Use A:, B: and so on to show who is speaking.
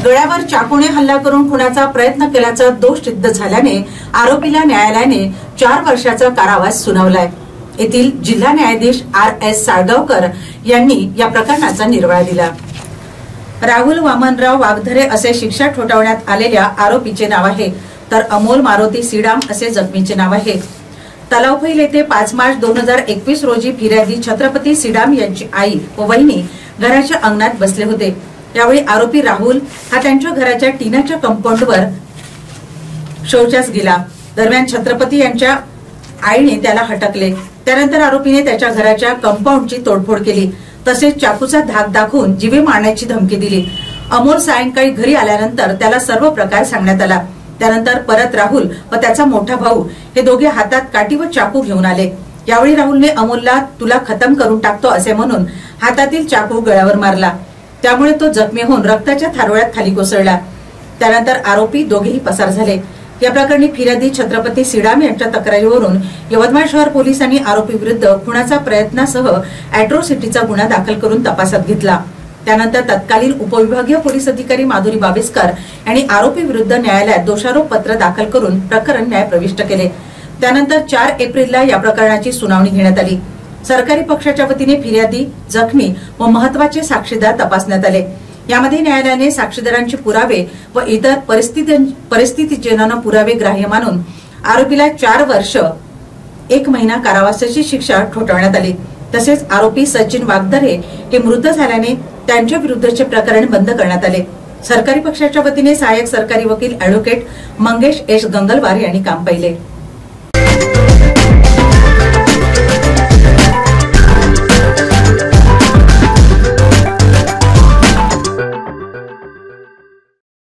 A: गळ्यावर चाकूने हल्ला करून खुनाचा प्रयत्न केल्याचा दोष सिद्ध झाल्याने आरोपीला न्यायालयाने 4 वर्षाचा कारावास सुनावलाय। येथील जिल्हा न्यायाधीश RS साळगावकर यांनी या प्रकरणाचा निर्वाळा दिला। राहुल वामनराव वाघधरे असे शिक्षा ठोठावण्यात आलेल्या आरोपीचे नाव आहे, तर अमोल मारुती सीडाम असे जखमीचे नाव आहे। तलावफैल येथे 5 मार्च 2021 रोजी फिर्यादी छत्रपती सीडाम यांची आई व वहिनी घराच्या अंगणात बसले होते। यावेळी आरोपी राहुल हा त्यांच्या घराच्या टीनाच्या कंपाऊंडवर शौचास गेला। दरम्यान छत्रपती यांच्या आईने त्याला हटकले। त्यानंतर आरोपीने त्याच्या घराच्या कंपाऊंडची तोडफोड केली, तसेच चाकूचा धाक दाखवून जीवे मारण्याची धमकी दिली। अमोल सायंकाळी घरी आल्यानंतर त्याला सर्व प्रकार सांगण्यात आला। त्यानंतर परत राहुल व त्याचा मोठा भाऊ हे दोघे हातात काठी व चाकू घेऊन आले। यावेळी राहुलने अमोलला तुला खतम करून टाकतो असे म्हणून हातातील चाकू गळ्यावर मारला। त्यामुळे तो जखमी होऊन रक्ताच्या थारोळ्यात खाली कोसळला। त्यानंतर आरोपी दोघेही पसार झाले। या प्रकरणी फिर्यादी छत्रपती सीडाम यांच्या तक्रारीवरून यवतमाळ शहर पोलिसांनी आरोपी विरुद्ध खुनाचा प्रयत्नासह अॅट्रॉसिटीचा गुन्हा दाखल करून तपासात घेतला। त्यानंतर तत्कालीन उपविभागीय पोलीस अधिकारी माधुरी बाबेस्कर यांनी आरोपी विरुद्ध न्यायालयात दोषारोप पत्र दाखल करून प्रकरण न्यायप्रविष्ट केले। त्यानंतर 4 एप्रिलला या प्रकरणाची सुनावणी घेण्यात आली। सरकारी पक्षाच्या वतीने फिर्यादी, जखमी व महत्वाचे साक्षीदार तपासण्यात आले। यामध्ये न्यायालयाने साक्षीदारांचे पुरावे व इतर परिस्थितीजन्य पुरावे ग्राह्य मानून आरोपीला 4 वर्ष 1 महिना कारावासाची शिक्षा ठोठावण्यात आली। तसेच आरोपी सचिन वाघधरे हे मृत झाल्याने त्यांच्या विरुद्धचे प्रकरण बंद करण्यात आले। सरकारी पक्षाच्या वतीने सहाय्यक सरकारी वकील ॲडव्होकेट मंगेश एस गंगलवार यांनी काम पाहिले।